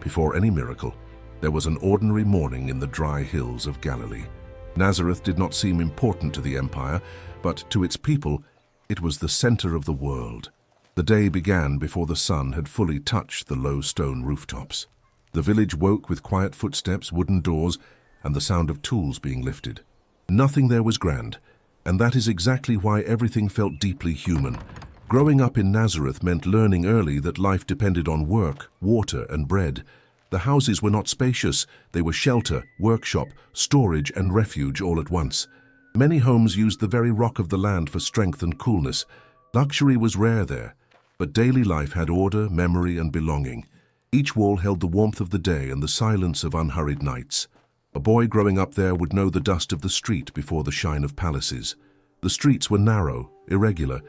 Before any miracle, there was an ordinary morning in the dry hills of Galilee. Nazareth did not seem important to the empire, but to its people, it was the center of the world. The day began before the sun had fully touched the low stone rooftops. The village woke with quiet footsteps, wooden doors, and the sound of tools being lifted. Nothing there was grand, and that is exactly why everything felt deeply human. Growing up in Nazareth meant learning early that life depended on work, water, and bread. The houses were not spacious, they were shelter, workshop, storage, and refuge all at once. Many homes used the very rock of the land for strength and coolness. Luxury was rare there, but daily life had order, memory, and belonging. Each wall held the warmth of the day and the silence of unhurried nights. A boy growing up there would know the dust of the street before the shine of palaces. The streets were narrow, irregular,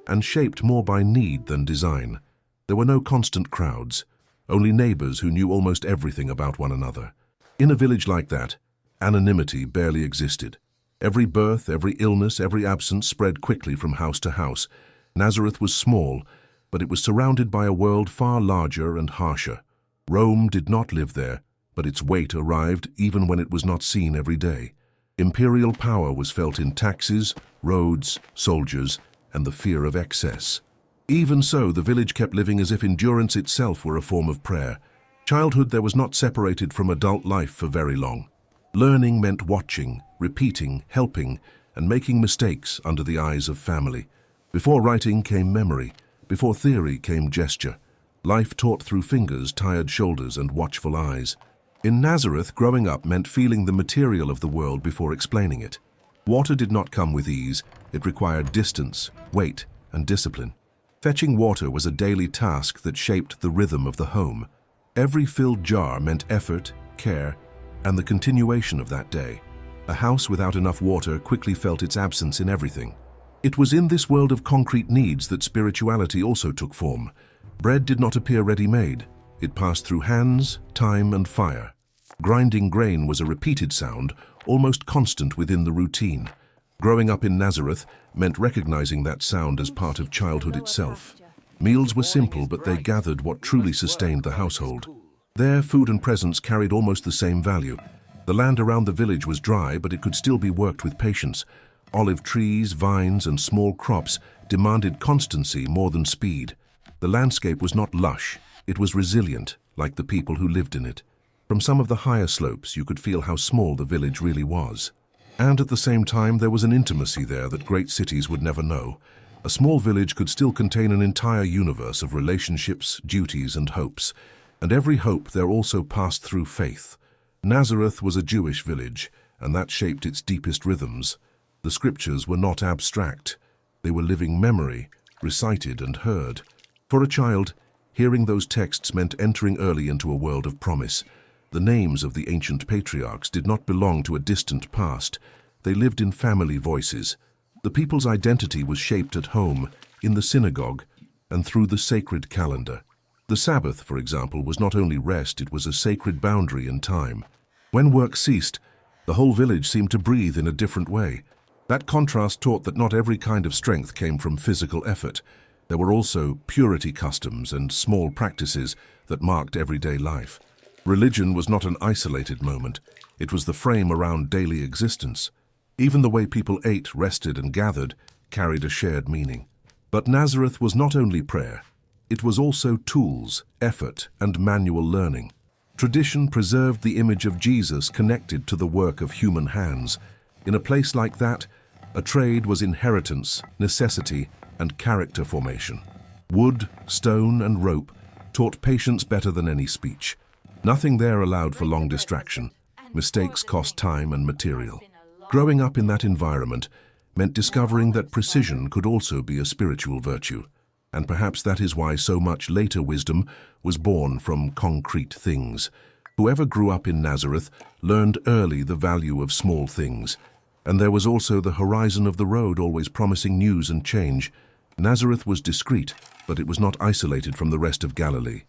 and shaped more by need than design. There were no constant crowds, only neighbors who knew almost everything about one another. In a village like that, anonymity barely existed. Every birth, every illness, every absence spread quickly from house to house. Nazareth was small, but it was surrounded by a world far larger and harsher. Rome did not live there, but its weight arrived even when it was not seen every day. Imperial power was felt in taxes, roads, soldiers, and the fear of excess. Even so, the village kept living as if endurance itself were a form of prayer. Childhood there was not separated from adult life for very long. Learning meant watching, repeating, helping, and making mistakes under the eyes of family. Before writing came memory. Before theory came gesture. Life taught through fingers, tired shoulders, and watchful eyes. In Nazareth, growing up meant feeling the material of the world before explaining it. Water did not come with ease. It required distance, weight, and discipline. Fetching water was a daily task that shaped the rhythm of the home. Every filled jar meant effort, care, and the continuation of that day. A house without enough water quickly felt its absence in everything. It was in this world of concrete needs that spirituality also took form. Bread did not appear ready-made. It passed through hands, time, and fire. Grinding grain was a repeated sound, almost constant within the routine. Growing up in Nazareth meant recognizing that sound as part of childhood itself. Meals were simple, but they gathered what truly sustained the household. There, food and presence carried almost the same value. The land around the village was dry, but it could still be worked with patience. Olive trees, vines, and small crops demanded constancy more than speed. The landscape was not lush, it was resilient, like the people who lived in it. From some of the higher slopes, you could feel how small the village really was. And at the same time, there was an intimacy there that great cities would never know. A small village could still contain an entire universe of relationships, duties, and hopes. And every hope there also passed through faith. Nazareth was a Jewish village, and that shaped its deepest rhythms. The scriptures were not abstract. They were living memory, recited and heard. For a child, hearing those texts meant entering early into a world of promise. The names of the ancient patriarchs did not belong to a distant past. They lived in family voices. The people's identity was shaped at home, in the synagogue, and through the sacred calendar. The Sabbath, for example, was not only rest, it was a sacred boundary in time. When work ceased, the whole village seemed to breathe in a different way. That contrast taught that not every kind of strength came from physical effort. There were also purity customs and small practices that marked everyday life. Religion was not an isolated moment. It was the frame around daily existence. Even the way people ate, rested, and gathered carried a shared meaning. But Nazareth was not only prayer. It was also tools, effort, and manual learning. Tradition preserved the image of Jesus connected to the work of human hands. In a place like that, a trade was inheritance, necessity, and character formation. Wood, stone, and rope taught patience better than any speech. Nothing there allowed for long distraction. Mistakes cost time and material. Growing up in that environment meant discovering that precision could also be a spiritual virtue. And perhaps that is why so much later wisdom was born from concrete things. Whoever grew up in Nazareth learned early the value of small things. And there was also the horizon of the road always promising news and change. Nazareth was discreet, but it was not isolated from the rest of Galilee.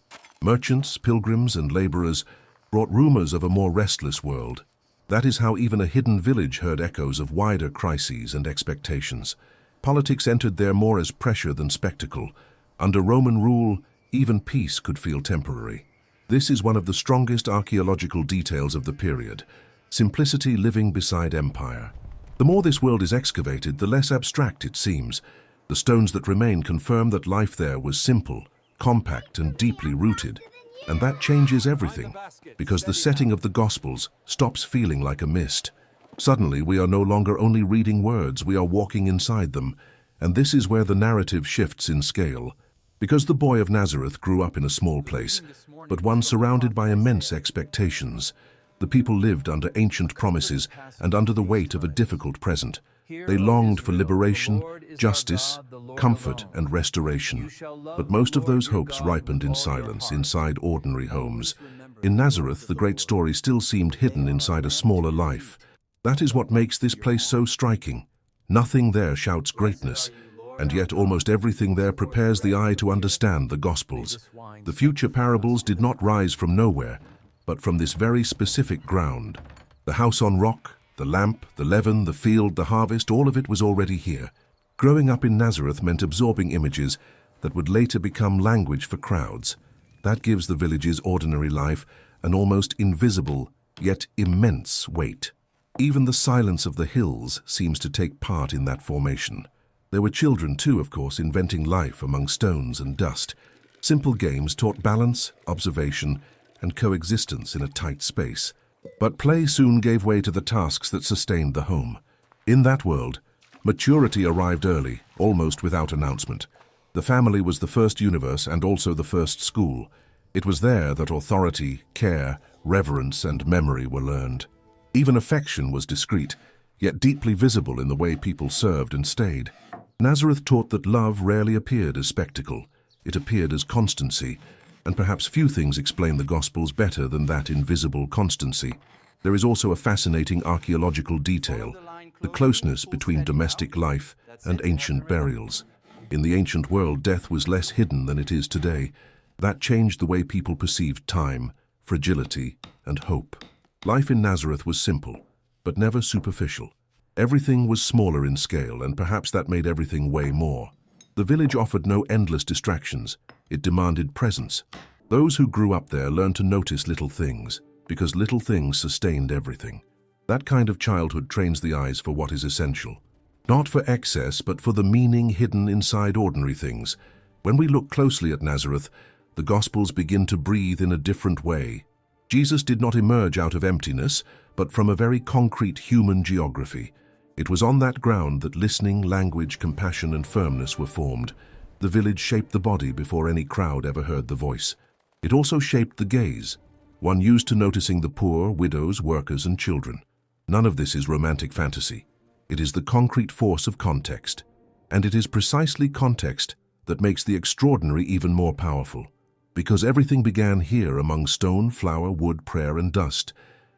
Merchants, pilgrims, and laborers brought rumors of a more restless world. That is how even a hidden village heard echoes of wider crises and expectations. Politics entered there more as pressure than spectacle. Under Roman rule, even peace could feel temporary. This is one of the strongest archaeological details of the period. Simplicity living beside empire. The more this world is excavated, the less abstract it seems. The stones that remain confirm that life there was simple, compact, and deeply rooted. And that changes everything, because the setting of the Gospels stops feeling like a mist. Suddenly, we are no longer only reading words, we are walking inside them. And this is where the narrative shifts in scale. Because the boy of Nazareth grew up in a small place, but one surrounded by immense expectations. The people lived under ancient promises and under the weight of a difficult present. They longed for liberation, justice, comfort, and restoration. But most of those hopes ripened in silence, inside ordinary homes. In Nazareth, the great story still seemed hidden inside a smaller life. That is what makes this place so striking. Nothing there shouts greatness, and yet almost everything there prepares the eye to understand the Gospels. The future parables did not rise from nowhere, but from this very specific ground. The house on rock, the lamp, the leaven, the field, the harvest, all of it was already here. Growing up in Nazareth meant absorbing images that would later become language for crowds. That gives the village's ordinary life an almost invisible, yet immense weight. Even the silence of the hills seems to take part in that formation. There were children too, of course, inventing life among stones and dust. Simple games taught balance, observation, and coexistence in a tight space. But play soon gave way to the tasks that sustained the home. In that world, maturity arrived early, almost without announcement. The family was the first universe and also the first school. It was there that authority, care, reverence, and memory were learned. Even affection was discreet, yet deeply visible in the way people served and stayed. Nazareth taught that love rarely appeared as spectacle. It appeared as constancy, and perhaps few things explain the Gospels better than that invisible constancy. There is also a fascinating archaeological detail, the closeness between domestic life and ancient burials. In the ancient world, death was less hidden than it is today. That changed the way people perceived time, fragility, and hope. Life in Nazareth was simple, but never superficial. Everything was smaller in scale, and perhaps that made everything weigh more. The village offered no endless distractions. It demanded presence. Those who grew up there learned to notice little things, because little things sustained everything. That kind of childhood trains the eyes for what is essential. Not for excess, but for the meaning hidden inside ordinary things. When we look closely at Nazareth, the Gospels begin to breathe in a different way. Jesus did not emerge out of emptiness, but from a very concrete human geography. It was on that ground that listening, language, compassion, and firmness were formed. The village shaped the body before any crowd ever heard the voice. It also shaped the gaze, one used to noticing the poor, widows, workers, and children. None of this is romantic fantasy. It is the concrete force of context. And it is precisely context that makes the extraordinary even more powerful. Because everything began here among stone, flower, wood, prayer, and dust.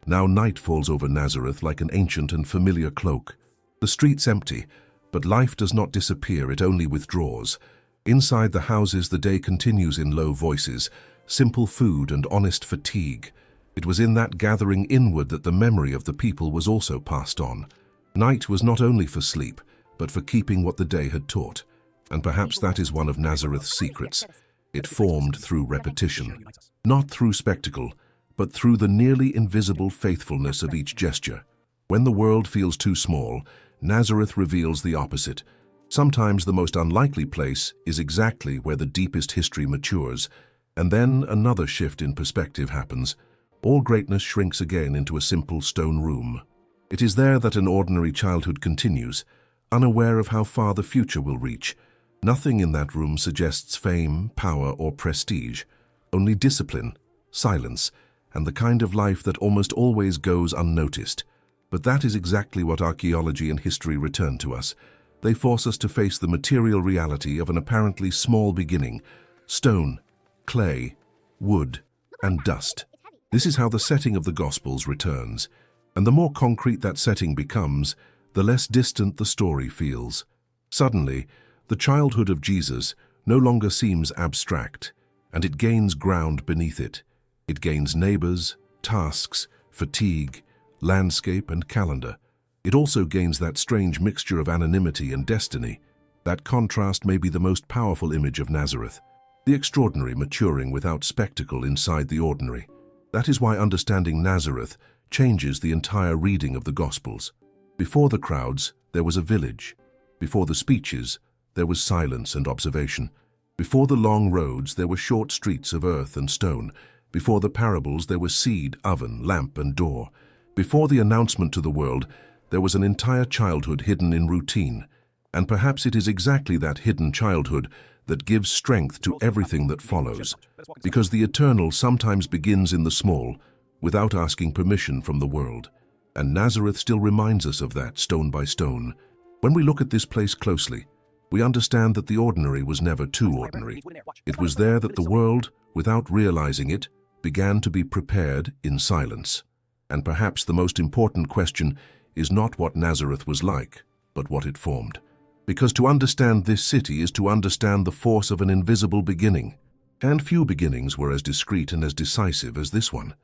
Now night falls over Nazareth like an ancient and familiar cloak. The streets empty, but life does not disappear, it only withdraws. Inside the houses, the day continues in low voices, simple food and honest fatigue. It was in that gathering inward that the memory of the people was also passed on. Night was not only for sleep, but for keeping what the day had taught. And perhaps that is one of Nazareth's secrets. It formed through repetition, not through spectacle, but through the nearly invisible faithfulness of each gesture. When the world feels too small, Nazareth reveals the opposite. Sometimes the most unlikely place is exactly where the deepest history matures, and then another shift in perspective happens. All greatness shrinks again into a simple stone room. It is there that an ordinary childhood continues, unaware of how far the future will reach. Nothing in that room suggests fame, power, or prestige, only discipline, silence, and the kind of life that almost always goes unnoticed. But that is exactly what archaeology and history return to us. They force us to face the material reality of an apparently small beginning: stone, clay, wood, and dust. This is how the setting of the Gospels returns, and the more concrete that setting becomes, the less distant the story feels. Suddenly, the childhood of Jesus no longer seems abstract, and it gains ground beneath it. It gains neighbors, tasks, fatigue, landscape, and calendar. It also gains that strange mixture of anonymity and destiny. That contrast may be the most powerful image of Nazareth. the extraordinary maturing without spectacle inside the ordinary. That is why understanding Nazareth changes the entire reading of the Gospels. Before the crowds, there was a village. Before the speeches, there was silence and observation. Before the long roads, there were short streets of earth and stone. Before the parables, there was seed, oven, lamp, and door. Before the announcement to the world, there was an entire childhood hidden in routine. And perhaps it is exactly that hidden childhood that gives strength to everything that follows, because the eternal sometimes begins in the small, without asking permission from the world. And Nazareth still reminds us of that, stone by stone. When we look at this place closely, we understand that the ordinary was never too ordinary. It was there that the world, without realizing it, began to be prepared in silence. And perhaps the most important question is not what Nazareth was like, but what it formed. Because to understand this city is to understand the force of an invisible beginning. And few beginnings were as discreet and as decisive as this one.